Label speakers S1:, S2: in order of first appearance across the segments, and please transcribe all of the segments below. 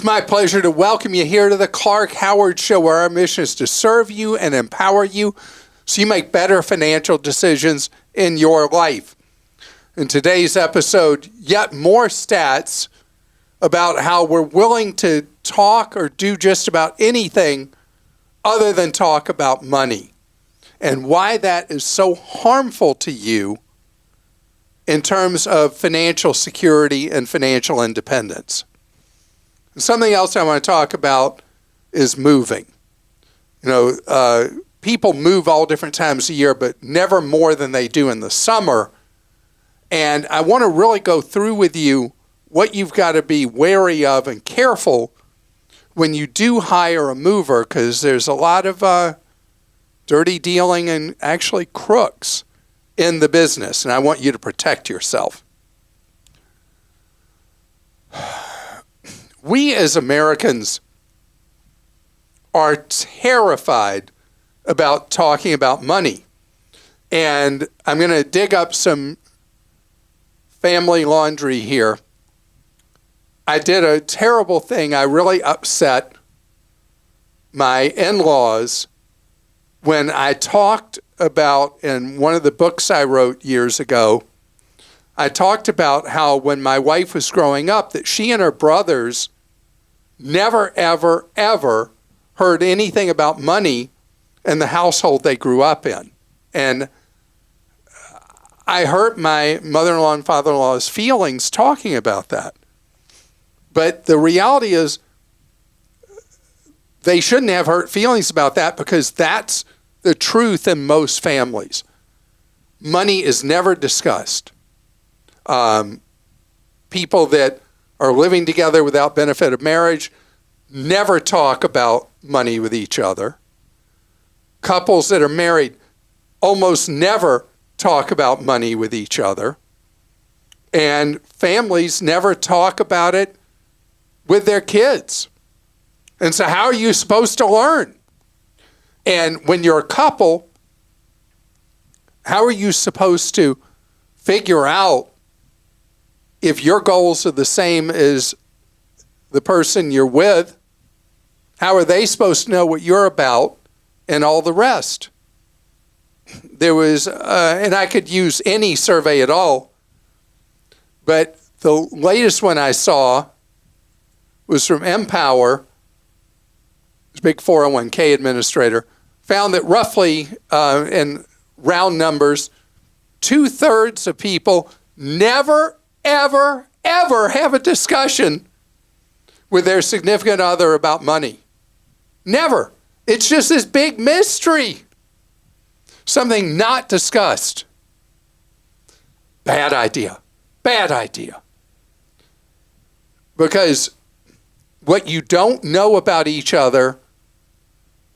S1: my pleasure to welcome you here to the Clark Howard Show, where our mission is to serve you and empower you so you make better financial decisions in your life. In today's episode, yet more stats about how we're willing to talk or do just about anything other than talk about money, and why that is so harmful to you in terms of financial security and financial independence. Something else I want to talk about is moving. People move all different times of year, but never more than they do in the summer. And I want to really go through with you what you've got to be wary of and careful when you do hire a mover, because there's a lot of dirty dealing and actually crooks in the business, and I want you to protect yourself. We as Americans are terrified about talking about money. And I'm going to dig up some family laundry here. I did a terrible thing. I really upset my in-laws when I talked about, in one of the books I wrote years ago, I talked about how when my wife was growing up, that she and her brothers never, ever, ever heard anything about money in the household they grew up in. And I hurt my mother-in-law and father-in-law's feelings talking about that. But the reality is they shouldn't have hurt feelings about that, because that's the truth in most families. Money is never discussed. People that are living together without benefit of marriage never talk about money with each other. Couples that are married almost never talk about money with each other. And families never talk about it with their kids. And so how are you supposed to learn? And when you're a couple, how are you supposed to figure out if your goals are the same as the person you're with? How are they supposed to know what you're about and all the rest? There was, and I could use any survey at all, but the latest one I saw was from Empower, a big 401k administrator, found that roughly, in round numbers, 2/3 of people never, ever, ever have a discussion with their significant other about money. Never. It's just this big mystery. Something not discussed. Bad idea. Bad idea. Because what you don't know about each other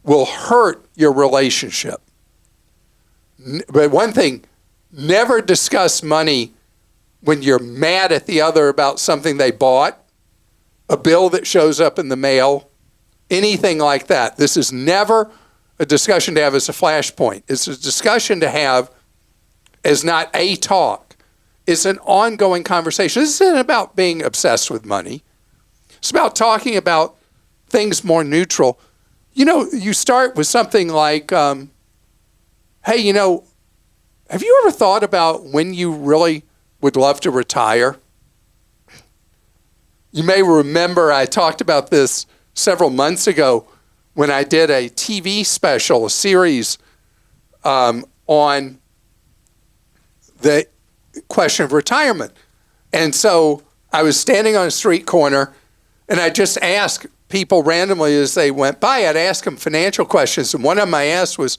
S1: will hurt your relationship. But one thing, never discuss money when you're mad at the other about something they bought, a bill that shows up in the mail, anything like that. This is never a discussion to have as a flashpoint. It's a discussion to have as not a talk. It's an ongoing conversation. This isn't about being obsessed with money. It's about talking about things more neutral. You start with something like, hey, have you ever thought about when you really would love to retire? You may remember I talked about this several months ago when I did a TV special, a series on the question of retirement. And so I was standing on a street corner, and I just asked people randomly as they went by. I'd ask them financial questions, and one of them I asked was,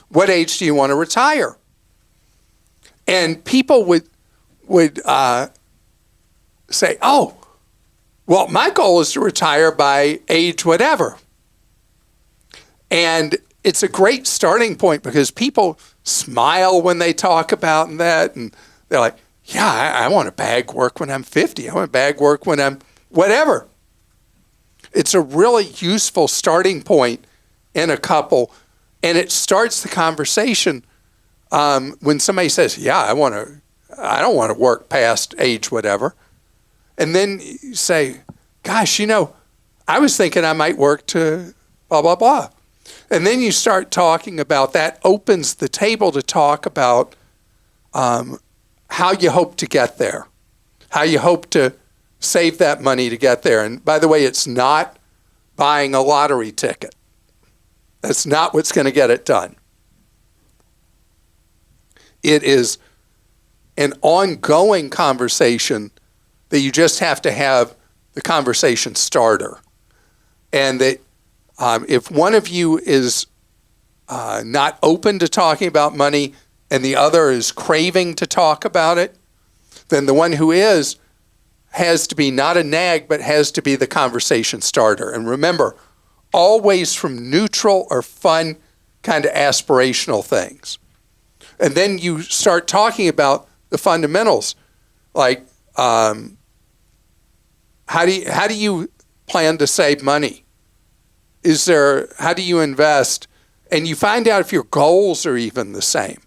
S1: what age do you want to retire? And people would say, oh, well, my goal is to retire by age whatever. And it's a great starting point, because people smile when they talk about that, and they're like, yeah, I want to bag work when I'm 50. I want to bag work when I'm whatever. It's a really useful starting point in a couple, and it starts the conversation when somebody says, yeah, I don't want to work past age whatever. And then you say, gosh, I was thinking I might work to blah, blah, blah. And then you start talking about that, opens the table to talk about how you hope to get there, how you hope to save that money to get there. And by the way, it's not buying a lottery ticket. That's not what's going to get it done. It is an ongoing conversation that you just have to have the conversation starter. And that if one of you is not open to talking about money and the other is craving to talk about it, then the one who is has to be not a nag, but has to be the conversation starter. And remember, always from neutral or fun kind of aspirational things. And then you start talking about the fundamentals, like how do you plan to save money? How do you invest? And you find out if your goals are even the same.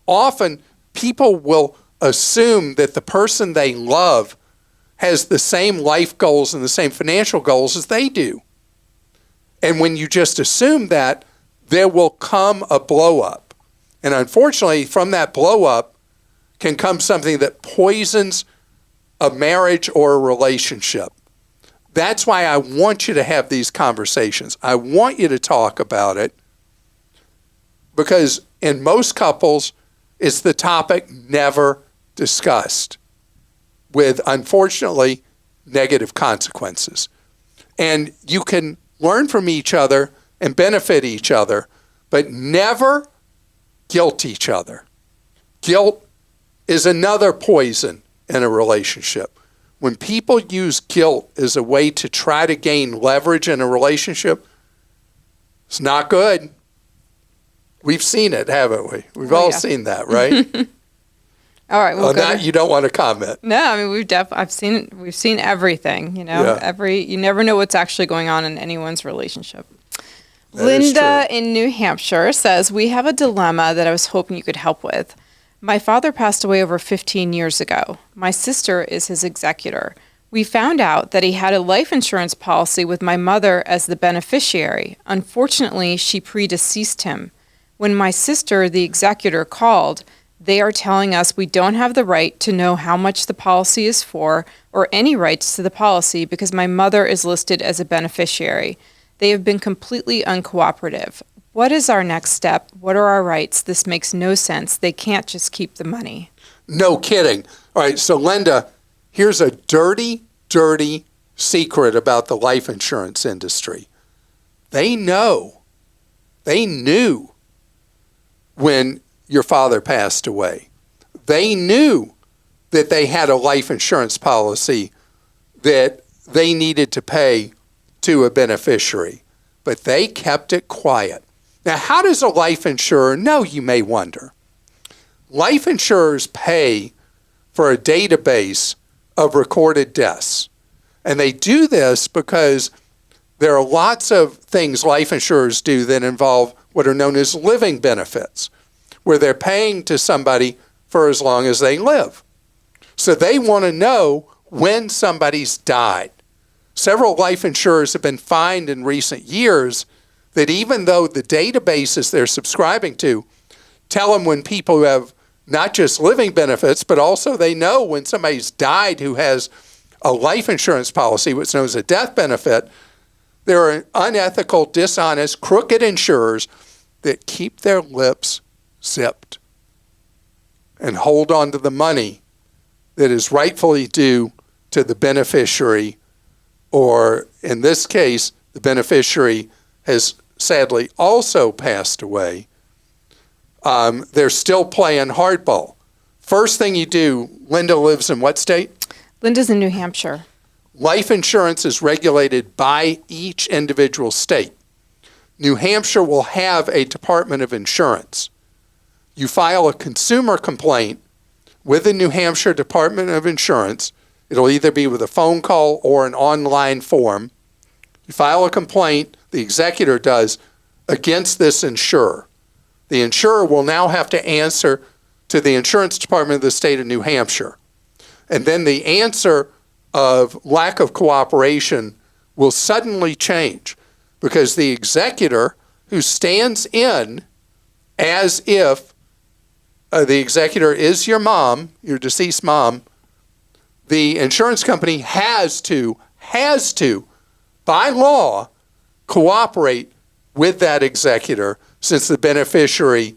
S1: Often people will assume that the person they love has the same life goals and the same financial goals as they do. And when you just assume that, there will come a blow up. And unfortunately, from that blow up can come something that poisons a marriage or a relationship. That's why I want you to have these conversations. I want you to talk about it, because in most couples, it's the topic never discussed, with, unfortunately, negative consequences. And you can learn from each other and benefit each other, but never guilt each other. Guilt is another poison in a relationship. When people use guilt as a way to try to gain leverage in a relationship, it's not good. We've seen it, haven't we? We've all seen that, right?
S2: All right. Well,
S1: that you don't want to comment.
S2: No, I mean we've seen everything. You know, you never know what's actually going on in anyone's relationship. Linda in New Hampshire says, we have a dilemma that I was hoping you could help with. My father passed away over 15 years ago. My sister is his executor. We found out that he had a life insurance policy with my mother as the beneficiary. Unfortunately, she predeceased him. When my sister, the executor, called, they are telling us we don't have the right to know how much the policy is for or any rights to the policy because my mother is listed as a beneficiary. They have been completely uncooperative. What is our next step? What are our rights? This makes no sense. They can't just keep the money. No kidding. All right, so Linda, here's a dirty, dirty secret about the life insurance industry. They knew when your father passed away. They knew that they had a life insurance policy that they needed to pay to a beneficiary, but they kept it quiet. Now, how does a life insurer know, you may wonder? Life insurers pay for a database of recorded deaths. And they do this because there are lots of things life insurers do that involve what are known as living benefits, where they're paying to somebody for as long as they live. So they want to know when somebody's died. Several life insurers have been fined in recent years that even though the databases they're subscribing to tell them when people who have not just living benefits, but also they know when somebody's died who has a life insurance policy, what's known as a death benefit, there are unethical, dishonest, crooked insurers that keep their lips zipped and hold on to the money that is rightfully due to the beneficiary, or in this case, the beneficiary has sadly also passed away. They're still playing hardball. First thing you do, Linda lives in what state? Linda's in New Hampshire.
S1: Life insurance is regulated by each individual state. New Hampshire will have a Department of Insurance. You file a consumer complaint with the New Hampshire Department of Insurance. It'll either be with a phone call or an online form. You file a complaint, the executor does, against this insurer. The insurer will now have to answer to the insurance department of the state of New Hampshire. And then the answer of lack of cooperation will suddenly change because the executor who stands in as if the executor is your mom, your deceased mom, the insurance company has to, by law, cooperate with that executor since the beneficiary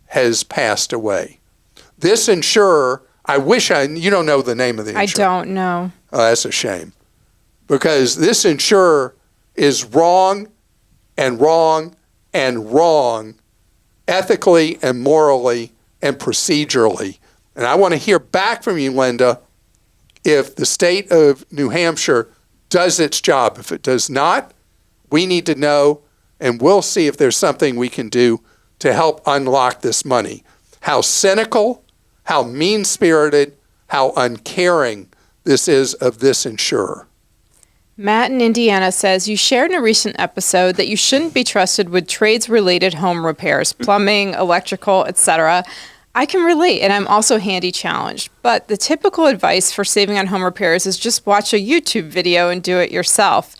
S1: has passed away. This insurer, you don't know the name of the insurer.
S3: I don't know.
S1: Oh, that's a shame. Because this insurer is wrong and wrong and wrong, ethically and morally and procedurally. And I want to hear back from you, Linda, if the state of New Hampshire does its job. If it does not, we need to know, and we'll see if there's something we can do to help unlock this money. How cynical, how mean-spirited, how uncaring this is of this insurer.
S3: Matt in Indiana says, you shared in a recent episode that you shouldn't be trusted with trades-related home repairs, plumbing, electrical, etc. I can relate, and I'm also handy challenged. But the typical advice for saving on home repairs is just watch a YouTube video and do it yourself.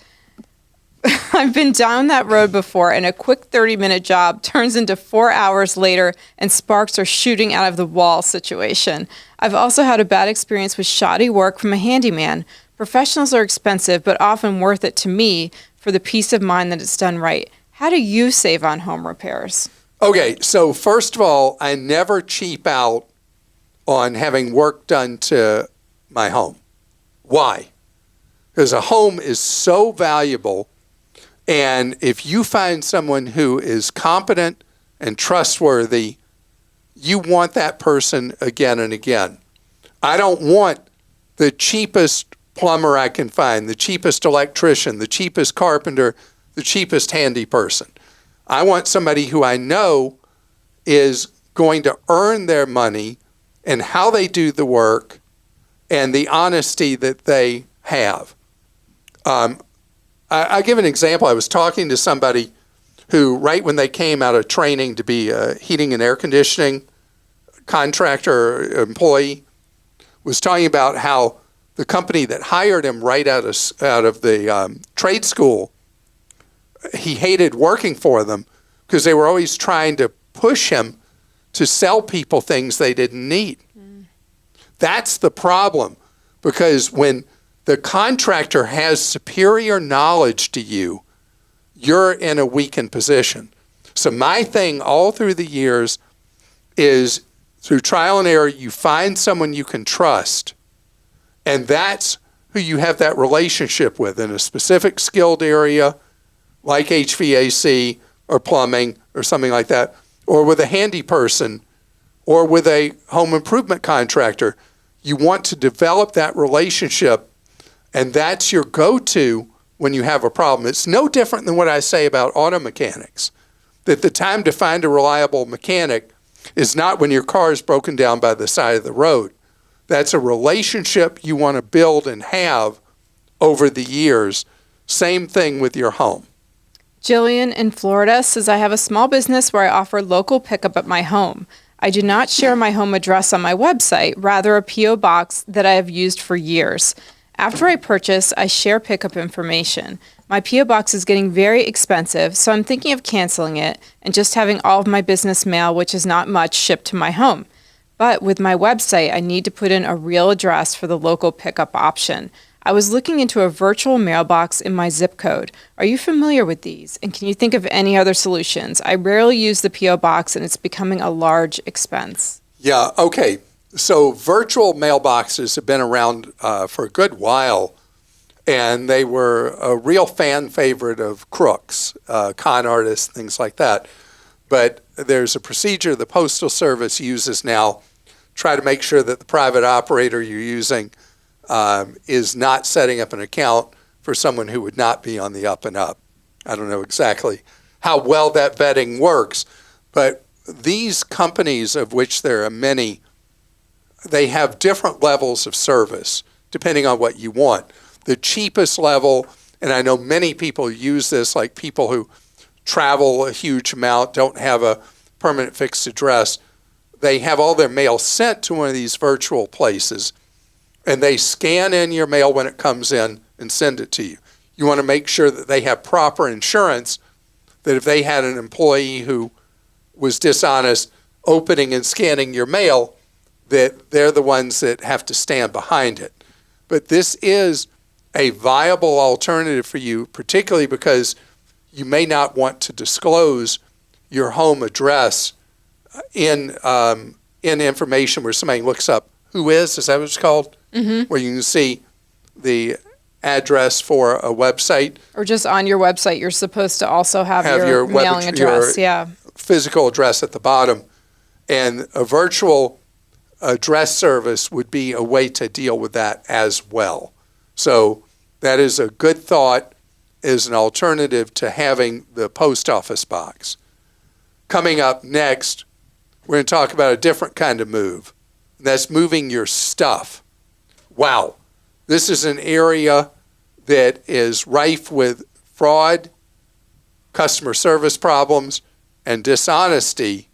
S3: I've been down that road before, and a quick 30-minute job turns into 4 hours later, and sparks are shooting out of the wall situation. I've also had a bad experience with shoddy work from a handyman. Professionals are expensive, but often worth it to me for the peace of mind that it's done right. How do you save on home repairs?
S1: Okay, so first of all, I never cheap out on having work done to my home. Why? Because a home is so valuable, and if you find someone who is competent and trustworthy, you want that person again and again. I don't want the cheapest plumber I can find, the cheapest electrician, the cheapest carpenter, the cheapest handy person. I want somebody who I know is going to earn their money and how they do the work and the honesty that they have. I'll give an example. I was talking to somebody who, right when they came out of training to be a heating and air conditioning contractor or employee, was talking about how the company that hired him right out of the trade school, he hated working for them because they were always trying to push him to sell people things they didn't need. That's the problem, because when the contractor has superior knowledge to you, you're in a weakened position. So my thing all through the years is through trial and error, you find someone you can trust, and that's who you have that relationship with in a specific skilled area like HVAC or plumbing or something like that, or with a handy person or with a home improvement contractor. You want to develop that relationship, and that's your go-to when you have a problem. It's no different than what I say about auto mechanics, that the time to find a reliable mechanic is not when your car is broken down by the side of the road. That's a relationship you want to build and have over the years. Same thing with your home.
S3: Jillian in Florida says, I have a small business where I offer local pickup at my home. I do not share my home address on my website, rather a P.O. box that I have used for years. After I purchase, I share pickup information. My P.O. box is getting very expensive, so I'm thinking of canceling it and just having all of my business mail, which is not much, shipped to my home. But with my website, I need to put in a real address for the local pickup option. I was looking into a virtual mailbox in my zip code. Are you familiar with these? And can you think of any other solutions? I rarely use the P.O. box, and it's becoming a large expense.
S1: Yeah, okay. So virtual mailboxes have been around for a good while, and they were a real fan favorite of crooks, con artists, things like that. But there's a procedure the Postal Service uses now, try to make sure that the private operator you're using is not setting up an account for someone who would not be on the up and up. I don't know exactly how well that vetting works, but these companies, of which there are many, they have different levels of service depending on what you want. The cheapest level, and I know many people use this, like people who travel a huge amount, don't have a permanent fixed address, they have all their mail sent to one of these virtual places, and they scan in your mail when it comes in and send it to you. You want to make sure that they have proper insurance, that if they had an employee who was dishonest opening and scanning your mail, that they're the ones that have to stand behind it. But this is a viable alternative for you, particularly because you may not want to disclose your home address in information where somebody looks up who is that what it's called? Mm-hmm. Where you can see the address for a website.
S3: Or just on your website, you're supposed to also have your mailing address.
S1: Your physical address at the bottom. And a virtual address service would be a way to deal with that as well. So that is a good thought as an alternative to having the post office box. Coming up next, we're going to talk about a different kind of move. And that's moving your stuff. Wow. This is an area that is rife with fraud, customer service problems, and dishonesty.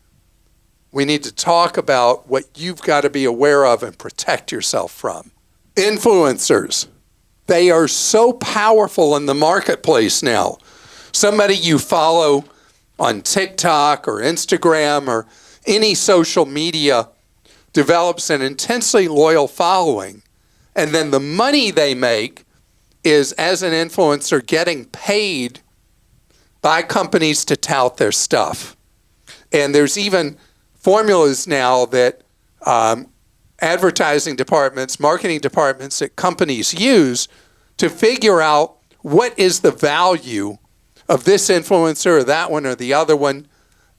S1: We need to talk about what you've got to be aware of and protect yourself from. Influencers. They are so powerful in the marketplace now. Somebody you follow on TikTok or Instagram or any social media develops an intensely loyal following, and then the money they make is, as an influencer, getting paid by companies to tout their stuff. And there's even formulas now that advertising departments, marketing departments at companies use to figure out what is the value of this influencer or that one or the other one.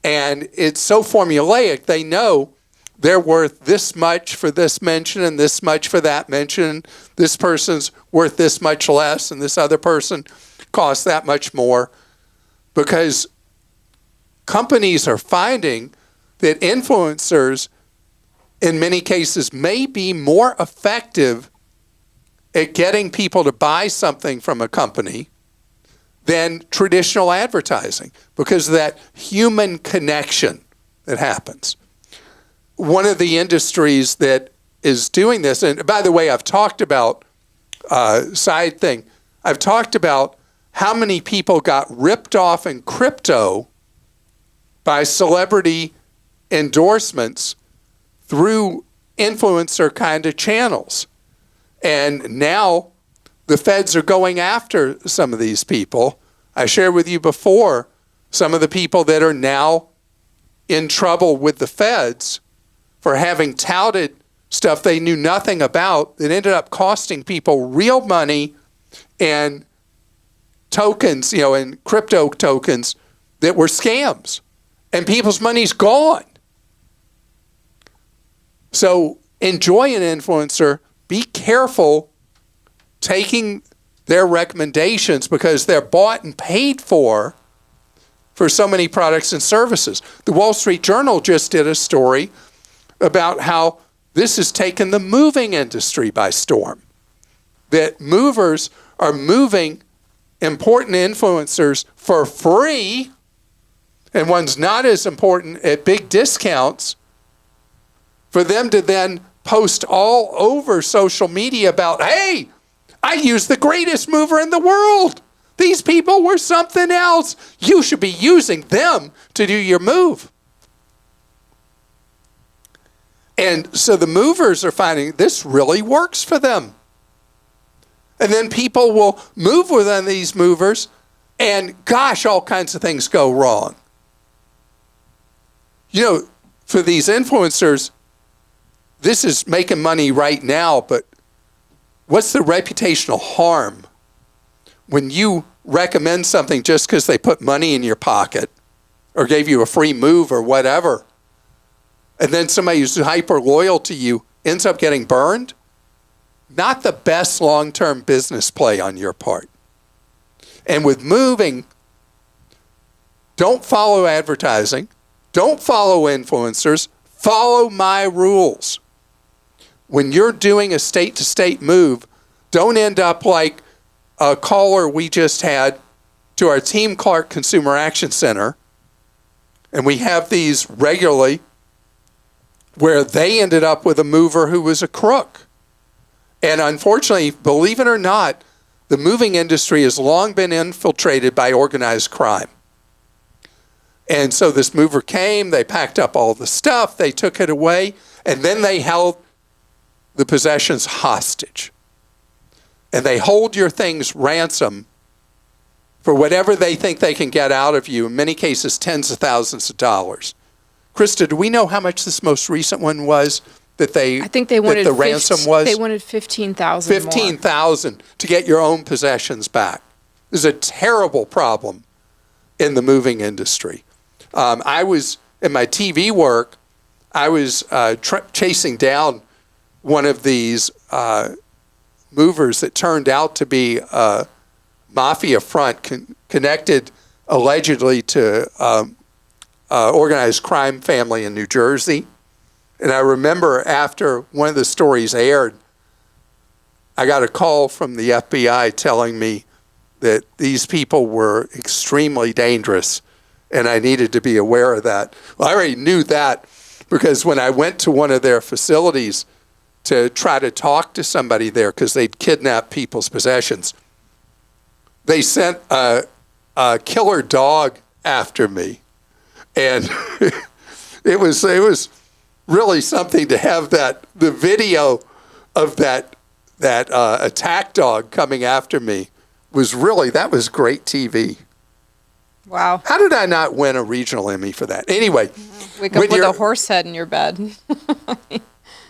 S1: And it's so formulaic, they know they're worth this much for this mention and this much for that mention. This person's worth this much less and this other person costs that much more, because companies are finding that influencers in many cases may be more effective at getting people to buy something from a company than traditional advertising because of that human connection that happens. One of the industries that is doing this, and by the way, I've talked about, side thing, I've talked about how many people got ripped off in crypto by celebrity endorsements through influencer kind of channels. And now the feds are going after some of these people. I shared with you before some of the people that are now in trouble with the feds for having touted stuff they knew nothing about that ended up costing people real money and tokens, and crypto tokens that were scams. And people's money's gone. So enjoy an influencer. Be careful taking their recommendations because they're bought and paid for so many products and services. The Wall Street Journal just did a story about how this has taken the moving industry by storm. That movers are moving important influencers for free, and one's not as important at big discounts, for them to then post all over social media about, hey, I used the greatest mover in the world. These people were something else. You should be using them to do your move. And so the movers are finding this really works for them. And then people will move within these movers, and gosh, all kinds of things go wrong. For these influencers, this is making money right now, but what's the reputational harm when you recommend something just because they put money in your pocket or gave you a free move or whatever, and then somebody who's hyper loyal to you ends up getting burned? Not the best long-term business play on your part. And with moving, don't follow advertising. Don't follow influencers. Follow my rules. When you're doing a state-to-state move, don't end up like a caller we just had to our Team Clark Consumer Action Center, and we have these regularly, where they ended up with a mover who was a crook. And unfortunately, believe it or not, the moving industry has long been infiltrated by organized crime. And so this mover came, they packed up all the stuff, they took it away, and then they held the possessions hostage. And they hold your things ransom for whatever they think they can get out of you, in many cases tens of thousands of dollars. Christa, do we know how much this most recent one was that
S3: I think they wanted
S1: the ransom was?
S3: They wanted $15,000
S1: $15,000 to get your own possessions back. This is a terrible problem in the moving industry. I was, in my TV work, I was chasing down one of these movers that turned out to be a mafia front connected allegedly to organized crime family in New Jersey. And I remember after one of the stories aired, I got a call from the FBI telling me that these people were extremely dangerous and I needed to be aware of that. Well, I already knew that because when I went to one of their facilities to try to talk to somebody there because they'd kidnapped people's possessions, they sent a killer dog after me. And it was really something to have the video of that attack dog coming after me that was great TV.
S3: Wow.
S1: How did I not win a regional Emmy for that? Anyway.
S3: Wake up with a horse head in your bed.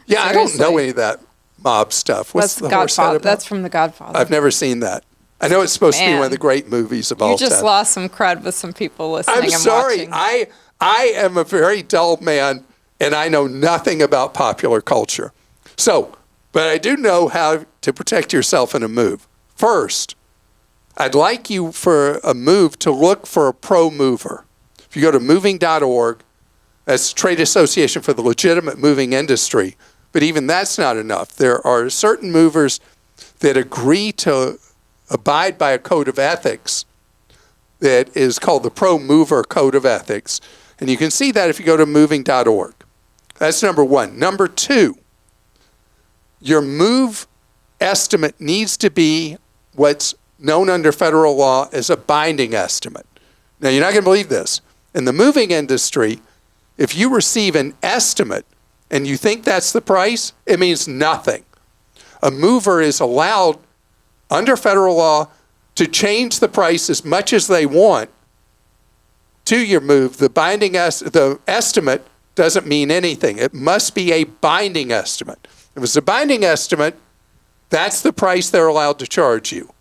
S1: Yeah, I don't know any of that mob stuff. What's the horse head about?
S3: That's from The Godfather.
S1: I've never seen that. I know it's supposed to be one of the great movies of all time.
S3: You just lost some cred with some people listening
S1: I'm
S3: and
S1: sorry.
S3: watching.
S1: I am a very dull man, and I know nothing about popular culture. But I do know how to protect yourself in a move. First, I'd like you for a move to look for a pro mover. If you go to moving.org, that's the trade association for the legitimate moving industry. But even that's not enough. There are certain movers that agree to abide by a code of ethics that is called the Pro Mover Code of Ethics. And you can see that if you go to moving.org. That's number one. Number two, your move estimate needs to be what's known under federal law as a binding estimate. Now, you're not going to believe this. In the moving industry, if you receive an estimate and you think that's the price, it means nothing. A mover is allowed under federal law to change the price as much as they want to your move. The estimate doesn't mean anything. It must be a binding estimate. If it's a binding estimate, that's the price they're allowed to charge you,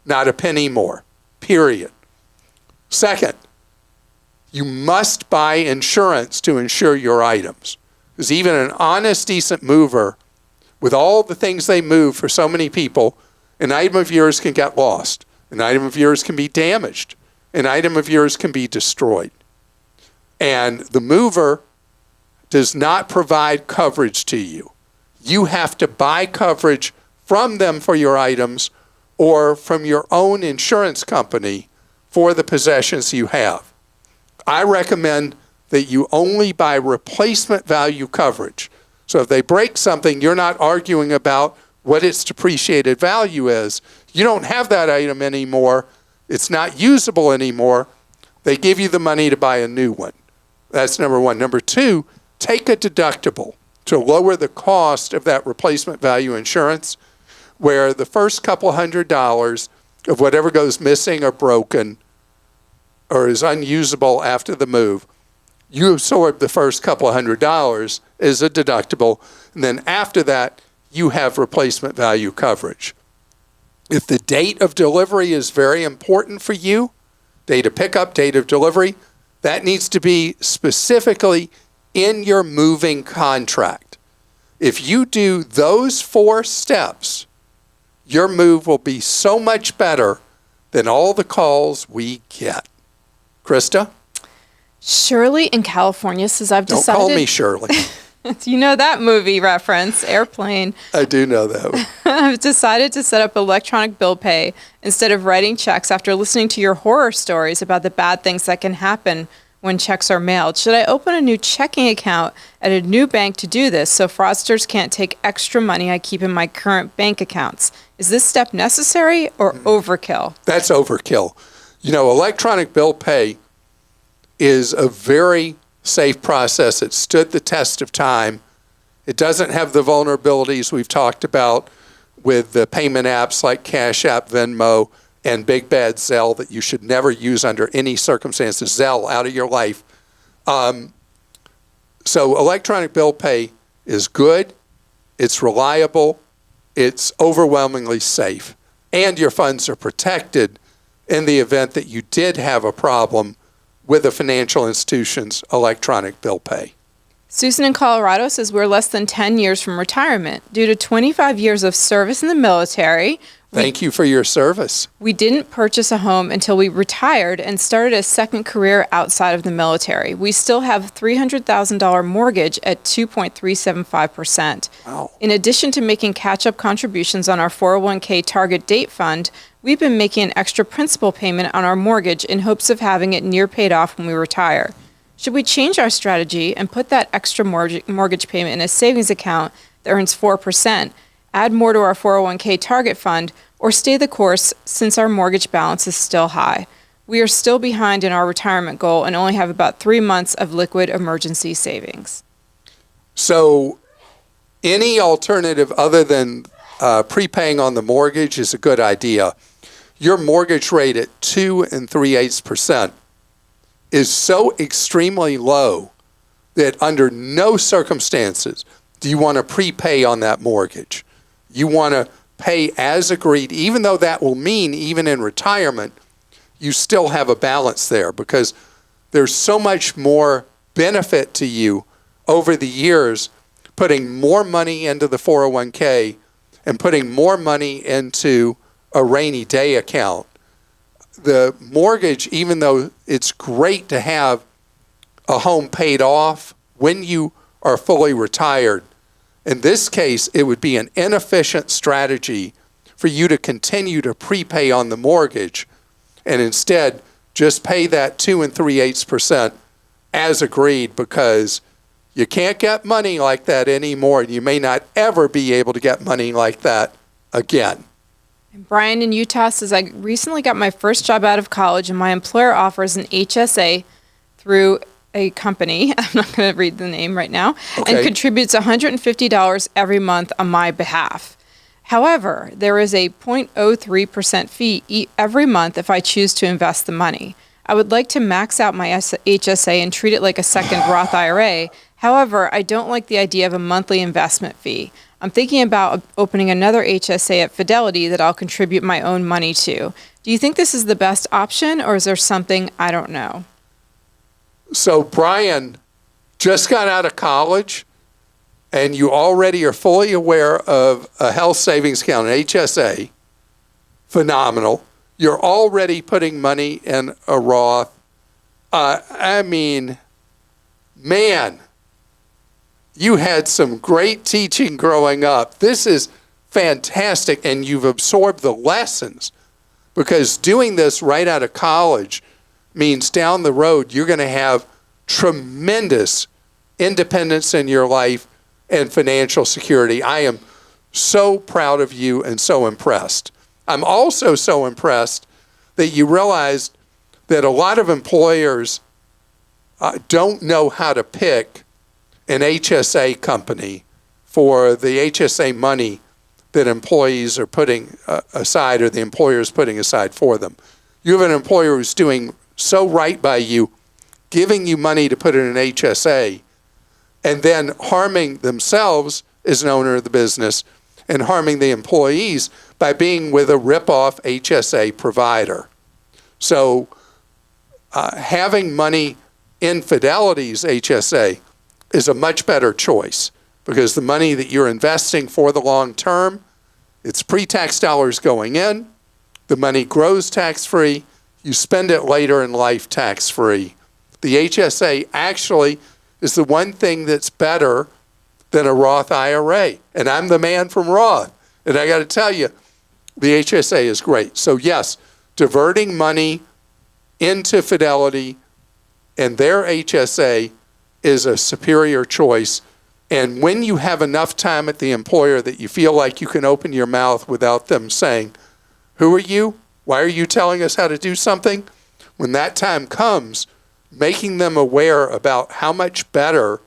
S1: not a penny more, period. Second, you must buy insurance to insure your items. Because even an honest, decent mover, with all the things they move for so many people, an item of yours can get lost. An item of yours can be damaged. An item of yours can be destroyed. And the mover does not provide coverage to you. You have to buy coverage from them for your items or from your own insurance company for the possessions you have. I recommend that you only buy replacement value coverage. So if they break something, you're not arguing about what its depreciated value is. You don't have that item anymore. It's not usable anymore. They give you the money to buy a new one. That's number one. Number two, take a deductible to lower the cost of that replacement value insurance, where the first couple $100 of whatever goes missing or broken or is unusable after the move, you absorb the first couple $100 as a deductible, and then after that, you have replacement value coverage. If the date of delivery is very important for you, date of pickup, date of delivery, that needs to be specifically in your moving contract. If you do those 4 steps, your move will be so much better than all the calls we get. Christa?
S3: Shirley in California says, I've decided...
S1: Don't call me Shirley.
S3: You know that movie reference, Airplane.
S1: I do know that one.
S3: I've decided to set up electronic bill pay instead of writing checks after listening to your horror stories about the bad things that can happen when checks are mailed. Should I open a new checking account at a new bank to do this so fraudsters can't take extra money I keep in my current bank accounts? Is this step necessary or overkill?
S1: That's overkill. Electronic bill pay is a very safe process. It stood the test of time. It doesn't have the vulnerabilities we've talked about with the payment apps like Cash App, Venmo, and Big Bad Zelle that you should never use under any circumstances. Zelle, out of your life. So electronic bill pay is good, it's reliable, it's overwhelmingly safe, and your funds are protected in the event that you did have a problem with a financial institution's electronic bill pay.
S3: Susan in Colorado says we're less than 10 years from retirement. Due to 25 years of service in the military,
S1: Thank you for your service.
S3: we didn't purchase a home until we retired and started a second career outside of the military. We still have $300,000 mortgage at 2.375%.
S1: Wow.
S3: In addition to making catch-up contributions on our 401k target date fund, we've been making an extra principal payment on our mortgage in hopes of having it near paid off when we retire. Should we change our strategy and put that extra mortgage payment in a savings account that earns 4%, add more to our 401k target fund, or stay the course since our mortgage balance is still high? We are still behind in our retirement goal and only have about 3 months of liquid emergency savings.
S1: So any alternative other than prepaying on the mortgage is a good idea. Your mortgage rate at 2 3/8% is so extremely low that under no circumstances do you want to prepay on that mortgage. You want to pay as agreed, even though that will mean even in retirement, you still have a balance there because there's so much more benefit to you over the years putting more money into the 401k and putting more money into a rainy day account. The mortgage, even though it's great to have a home paid off when you are fully retired, in this case, it would be an inefficient strategy for you to continue to prepay on the mortgage and instead just pay that 2 3/8% as agreed because you can't get money like that anymore and you may not ever be able to get money like that again.
S3: Brian in Utah says, I recently got my first job out of college and my employer offers an HSA through a company, I'm not going to read the name right now, and contributes $150 every month on my behalf. However, there is a 0.03% fee every month if I choose to invest the money. I would like to max out my HSA and treat it like a second Roth IRA. However, I don't like the idea of a monthly investment fee. I'm thinking about opening another HSA at Fidelity that I'll contribute my own money to. Do you think this is the best option, or is there something I don't know?
S1: So Brian just got out of college, and you already are fully aware of a health savings account, an HSA. Phenomenal. You're already putting money in a Roth. Man, you had some great teaching growing up. This is fantastic, and you've absorbed the lessons because doing this right out of college means down the road you're going to have tremendous independence in your life and financial security. I am so proud of you and so impressed. I'm also so impressed that you realized that a lot of employers don't know how to pick an HSA company for the HSA money that employees are putting aside or the employer is putting aside for them. You have an employer who's doing so right by you, giving you money to put in an HSA, and then harming themselves as an owner of the business and harming the employees by being with a rip-off HSA provider. So having money in Fidelity's HSA is a much better choice because the money that you're investing for the long term, it's pre-tax dollars going in, the money grows tax-free, you spend it later in life tax-free. The HSA actually is the one thing that's better than a Roth IRA. And I'm the man from Roth. And I got to tell you, the HSA is great. So yes, diverting money into Fidelity and their HSA is a superior choice And when you have enough time at the employer that you feel like you can open your mouth without them saying, "Who are you? Why are you telling us how to do something?" When that time comes, making them aware about how much better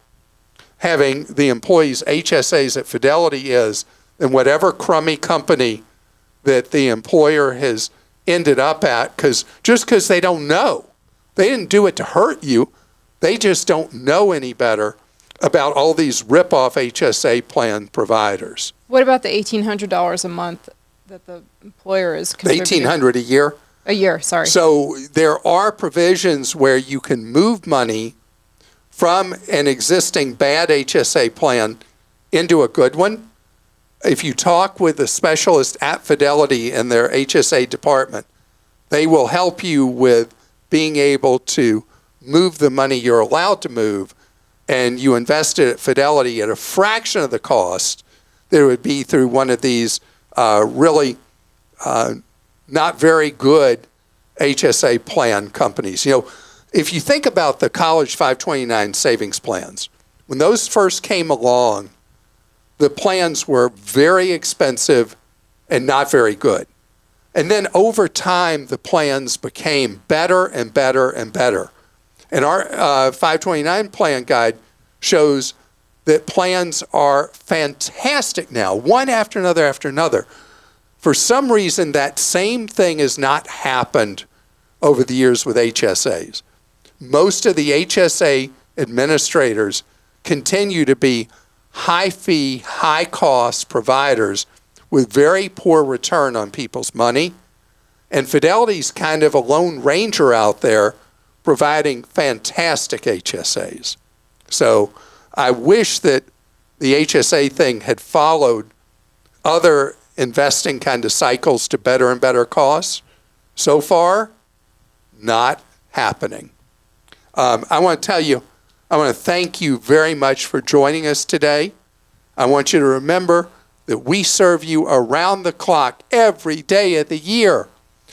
S1: having the employees' HSAs at Fidelity is than whatever crummy company that the employer has ended up at, just because they don't know. They didn't do it to hurt you. They just don't know any better about all these rip-off HSA plan providers.
S3: What about the $1,800 a month that the employer is contributing?
S1: $1,800 a year?
S3: A year, sorry.
S1: So there are provisions where you can move money from an existing bad HSA plan into a good one. If you talk with a specialist at Fidelity in their HSA department, they will help you with being able to move the money you're allowed to move, and you invest it at Fidelity at a fraction of the cost that it would be through one of these really not very good HSA plan companies. You know, if you think about the College 529 savings plans, when those first came along, the plans were very expensive and not very good. And then over time, the plans became better and better and better. And our 529 plan guide shows that plans are fantastic now, one after another after another. For some reason, that same thing has not happened over the years with HSAs. Most of the HSA administrators continue to be high-fee, high-cost providers with very poor return on people's money. And Fidelity's kind of a lone ranger out there providing fantastic HSAs. So I wish that the HSA thing had followed other investing kind of cycles to better and better costs. So far, not happening. I want to tell you, I want to thank you very much for joining us today. I want you to remember that we serve you around the clock every day of the year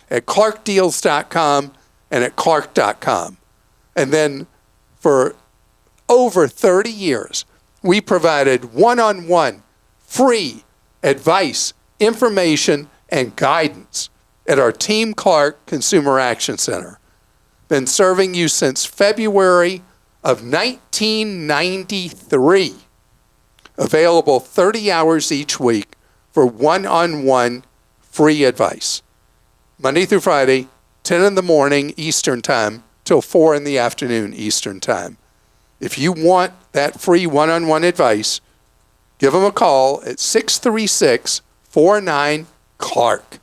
S1: at clarkdeals.com and at clark.com. And then for over 30 years, we provided one-on-one free advice, information, and guidance at our Team Clark Consumer Action Center. Been serving you since February of 1993. Available 30 hours each week for one-on-one free advice. Monday through Friday, 10 in the morning Eastern Time till 4 in the afternoon Eastern Time. If you want that free one-on-one advice, give them a call at 636-49-CLARK.